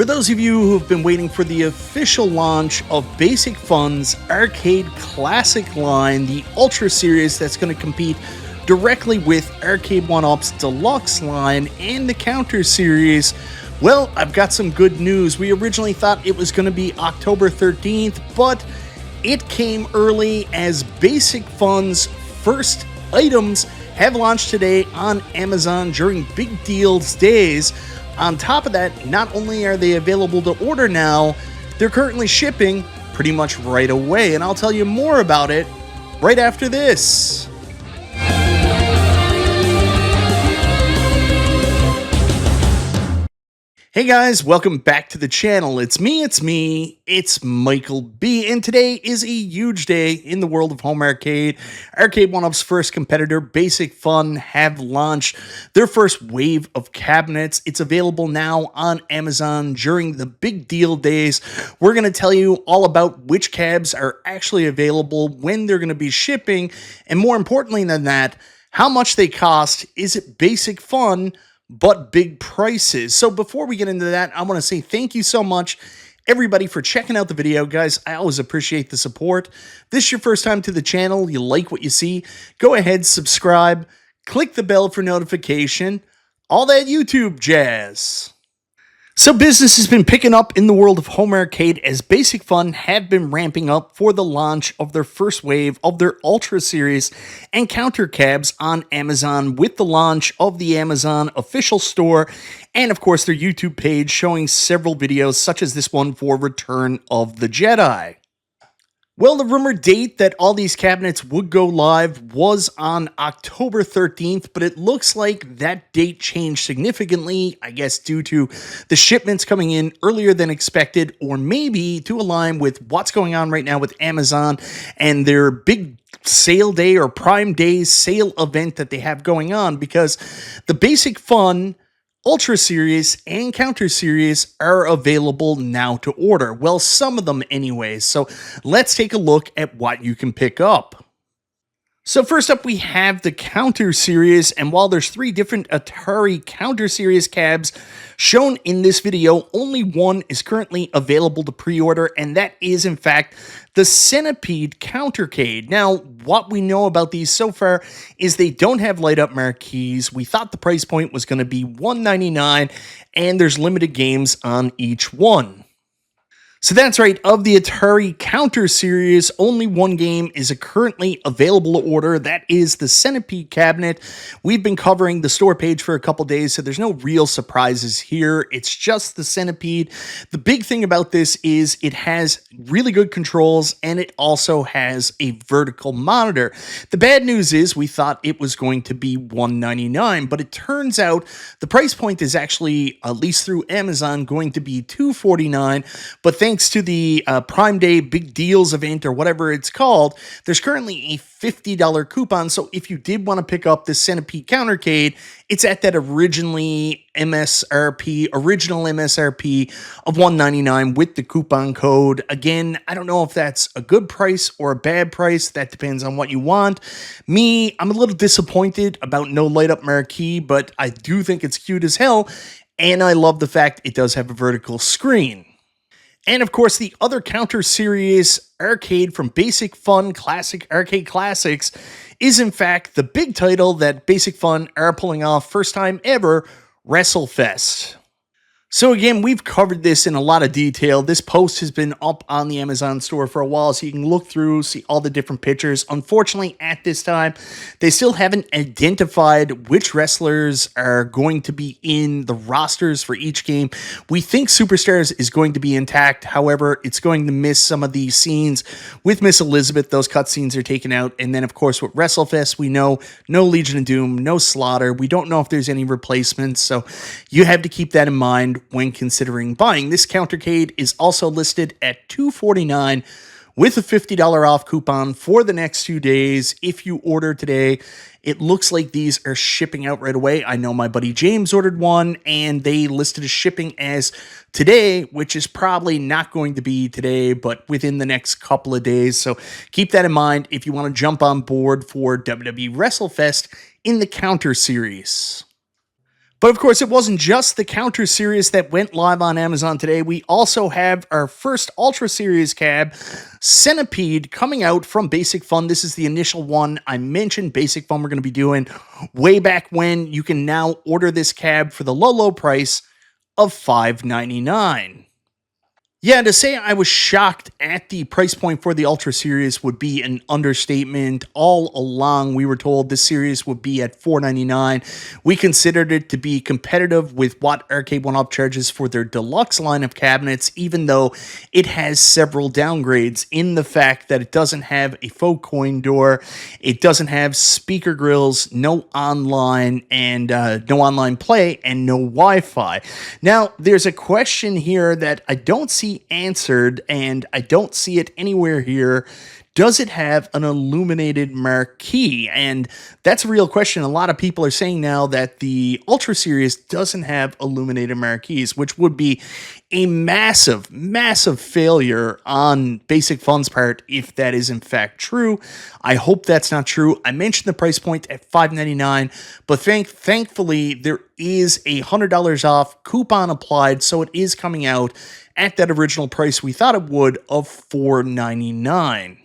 For those of you who have been waiting for the official launch of Basic Fun's Arcade Classic line, the Ultra Series that's going to compete directly with Arcade 1-Up's Deluxe line and the Counter Series, well, I've got some good news. We originally thought it was going to be October 13th, but it came early as Basic Fun's first items have launched today on Amazon during Big Deals Days. On top of that, not only are they available to order now, they're currently shipping pretty much right away, and I'll tell you more about it right after this. Hey guys, welcome back to the channel. It's me, Michael B, and today is a huge day in the world of home arcade. Arcade 1-Up's first competitor, Basic Fun, have launched their first wave of cabinets. It's available now on Amazon during the Big Deal Days. We're going to tell you all about which cabs are actually available, when they're going to be shipping, and more importantly than that, how much they cost. Is it Basic Fun but big prices? So before we get into that, I want to say thank you so much, everybody, for checking out the video. Guys, I always appreciate the support. If this is your first time to the channel, you like what you see, go ahead, subscribe, click the bell for notification, all that YouTube jazz. So business has been picking up in the world of home arcade as Basic Fun have been ramping up for the launch of their first wave of their Ultra Series and Counter cabs on Amazon, with the launch of the Amazon official store and of course their YouTube page showing several videos such as this one for Return of the Jedi. Well, the rumored date that all these cabinets would go live was on October 13th, but it looks like that date changed significantly, I guess due to the shipments coming in earlier than expected, or maybe to align with what's going on right now with Amazon and their big sale day or Prime Day sale event that they have going on, because the Basic Fun Ultra Series and Counter Series are available now to order. Well, some of them anyways. So let's take a look at what you can pick up. So first up, we have the Counter Series, and while there's 3 different Atari Counter Series cabs shown in this video, only one is currently available to pre-order, and that is in fact the Centipede Countercade. Now, what we know about these so far is they don't have light-up marquees. We thought the price point was going to be $199, and there's limited games on each one. So that's right, of the Atari Counter Series, only one game is currently available to order. That is the Centipede cabinet. We've been covering the store page for a couple days, so there's no real surprises here. It's just the Centipede. The big thing about this is it has really good controls, and it also has a vertical monitor. The bad news is we thought it was going to be $199, but it turns out the price point is actually, at least through Amazon, going to be $249, but thanks to the Prime Day Big Deals event, or whatever it's called, there's currently a $50 coupon. So if you did want to pick up the Centipede Countercade, it's at that original MSRP of $199 with the coupon code. Again, I don't know if that's a good price or a bad price. That depends on what you want. Me, I'm a little disappointed about no light-up marquee, but I do think it's cute as hell, and I love the fact it does have a vertical screen. And of course, the other Counter Series arcade from Basic Fun Classic Arcade Classics is in fact the big title that Basic Fun are pulling off first time ever, Wrestlefest. So again, we've covered this in a lot of detail. This post has been up on the Amazon store for a while, so you can look through, see all the different pictures. Unfortunately, at this time, they still haven't identified which wrestlers are going to be in the rosters for each game. We think Superstars is going to be intact. However, it's going to miss some of the scenes with Miss Elizabeth. Those cutscenes are taken out. And then, of course, with Wrestlefest, we know no Legion of Doom, no Slaughter. We don't know if there's any replacements, so you have to keep that in mind when considering buying. This Countercade is also listed at $249 with a $50 off coupon for the next 2 days. If you order today, it looks like these are shipping out right away. I know my buddy James ordered one, and they listed as shipping as today, which is probably not going to be today, but within the next couple of days. So keep that in mind if you want to jump on board for WWE Wrestlefest in the Counter Series. But of course, it wasn't just the Counter Series that went live on Amazon today. We also have our first Ultra Series cab, Centipede, coming out from Basic Fun. This is the initial one. I mentioned Basic Fun we're going to be doing way back when. You can now order this cab for the low price of $5.99. Yeah, to say I was shocked at the price point for the Ultra Series would be an understatement. All along, we were told this series would be at $4.99. We considered it to be competitive with what Arcade 1-Up charges for their deluxe line of cabinets, even though it has several downgrades in the fact that it doesn't have a faux coin door, it doesn't have speaker grills, no online play, and no Wi-Fi. Now, there's a question here that I don't see answered, and I don't see it anywhere here. Does it have an illuminated marquee? And that's a real question. A lot of people are saying now that the Ultra Series doesn't have illuminated marquees, which would be a massive, massive failure on Basic Fun's part if that is in fact true. I hope that's not true. I mentioned the price point at $5.99, but thankfully there is a $100 off coupon applied, so it is coming out at that original price we thought it would of $4.99.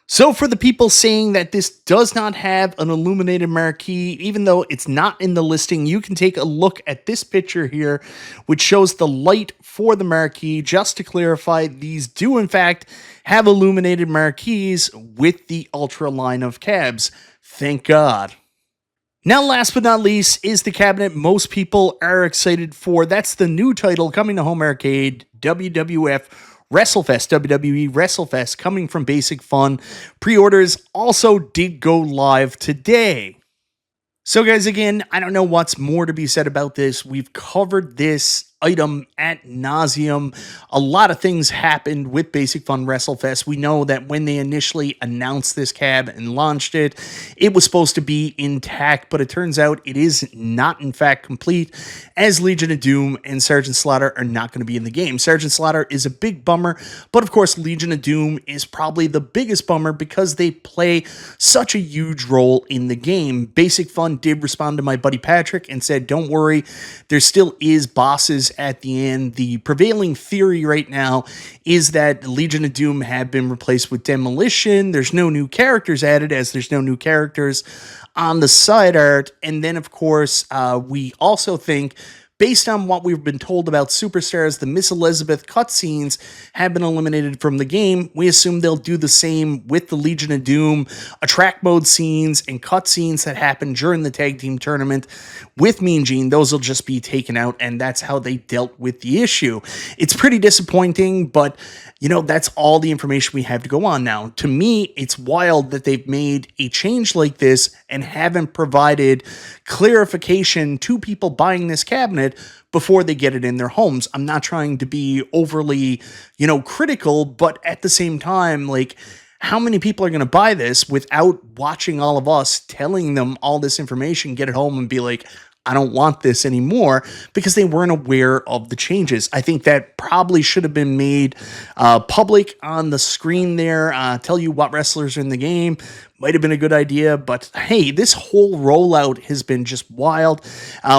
So for the people saying that this does not have an illuminated marquee, even though it's not in the listing, you can take a look at this picture here, which shows the light for the marquee. Just to clarify, these do in fact have illuminated marquees with the Ultra line of cabs. Thank God. Now, last but not least, is the cabinet most people are excited for. That's the new title coming to home arcade, WWF Wrestlefest, WWE Wrestlefest, coming from Basic Fun. Pre-orders also did go live today. So guys, again, I don't know what's more to be said about this. We've covered this item at nauseum. A lot of things happened with Basic Fun Wrestlefest. We know that when they initially announced this cab and launched it, it was supposed to be intact, but it turns out it is not in fact complete, as Legion of Doom and Sergeant Slaughter are not going to be in the game. Sergeant Slaughter is a big bummer, but of course Legion of Doom is probably the biggest bummer because they play such a huge role in the game. Basic Fun did respond to my buddy Patrick and said, don't worry, there still is bosses at the end. The prevailing theory right now is that Legion of Doom have been replaced with Demolition. There's no new characters added, as there's no new characters on the side art. And then, of course, we also think, based on what we've been told about Superstars, the Miss Elizabeth cutscenes have been eliminated from the game. We assume they'll do the same with the Legion of Doom attract mode scenes and cutscenes that happened during the tag team tournament with Mean Gene. Those will just be taken out, and that's how they dealt with the issue. It's pretty disappointing, but you know, that's all the information we have to go on now. To me, it's wild that they've made a change like this and haven't provided clarification to people buying this cabinet before they get it in their homes. I'm not trying to be overly, critical, but at the same time, like, how many people are going to buy this without watching all of us telling them all this information, get it home and be like, I don't want this anymore, because they weren't aware of the changes. I think that probably should have been made public on the screen there, tell you what wrestlers are in the game. Might have been a good idea, but hey, this whole rollout has been just wild.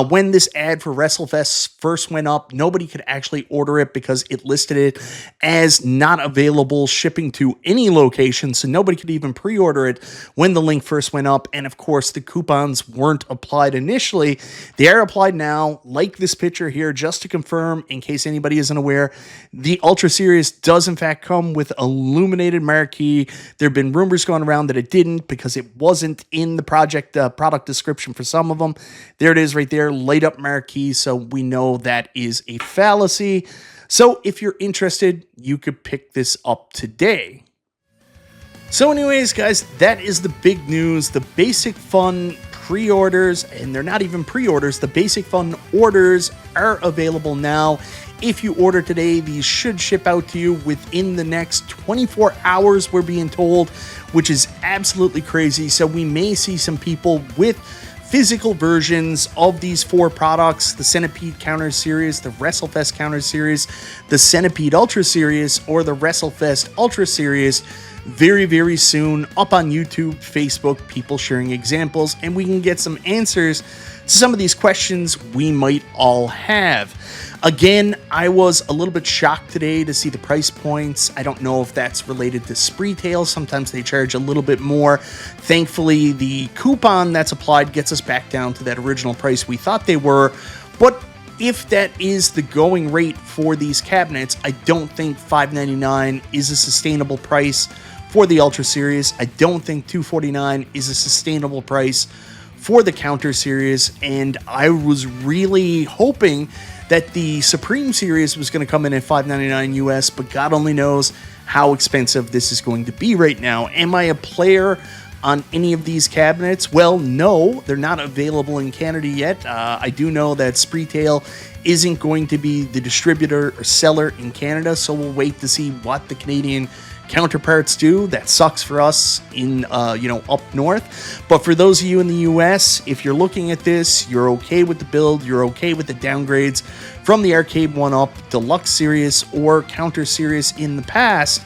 When this ad for WrestleFest first went up, nobody could actually order it because it listed it as not available shipping to any location, so nobody could even pre-order it when the link first went up. And of course, the coupons weren't applied initially. They are applied now, like this picture here, just to confirm, in case anybody isn't aware. The Ultra Series does in fact come with illuminated marquee. There have been rumors going around that it didn't, because it wasn't in the product description for some of them. There it is right there, light up marquee, so we know that is a fallacy. So if you're interested, you could pick this up today. So anyways, guys, that is the big news. The Basic Fun pre-orders, and they're not even pre-orders, the Basic Fun orders are available now. If you order today, these should ship out to you within the next 24 hours, we're being told, which is absolutely crazy. So we may see some people with physical versions of these four products: the Centipede Counter Series, the WrestleFest Counter Series, the Centipede Ultra Series, or the WrestleFest Ultra Series very, very soon up on YouTube, Facebook, people sharing examples, and we can get some answers some of these questions we might all have. Again, I was a little bit shocked today to see the price points. I don't know if that's related to Spreetail. Sometimes they charge a little bit more. Thankfully, the coupon that's applied gets us back down to that original price we thought they were. But if that is the going rate for these cabinets, I don't think $599 is a sustainable price for the Ultra Series. I don't think $249 is a sustainable price for the Counter Series. And I was really hoping that the Supreme Series was going to come in at $599 US, but God only knows how expensive this is going to be right now. Am I a player on any of these cabinets? Well, no, they're not available in Canada yet. I do know that Spreetail isn't going to be the distributor or seller in Canada, so we'll wait to see what the Canadian counterparts do. That sucks for us in up north, but for those of you in the US, if you're looking at this, you're okay with the build, you're okay with the downgrades from the Arcade 1-Up Deluxe Series or Counter Series in the past,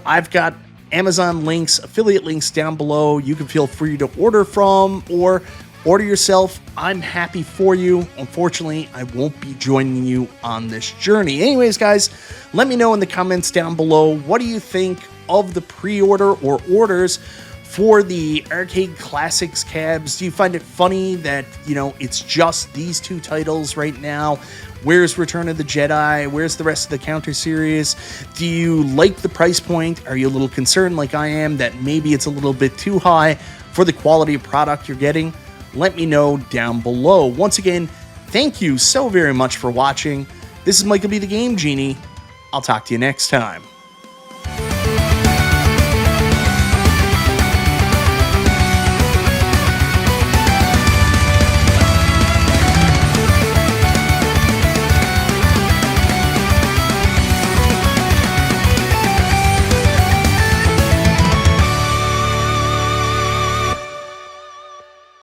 I've got Amazon links, affiliate links down below. You can feel free to order from or order yourself. I'm happy for you. Unfortunately, I won't be joining you on this journey. Anyways, guys, let me know in the comments down below, what do you think of the pre-order or orders for the Arcade Classics cabs? Do you find it funny that, it's just these two titles right now? Where's Return of the Jedi? Where's the rest of the Counter Series? Do you like the price point? Are you a little concerned like I am that maybe it's a little bit too high for the quality of product you're getting? Let me know down below. Once again, thank you so very much for watching. This is Michael B. the Game Genie. I'll talk to you next time.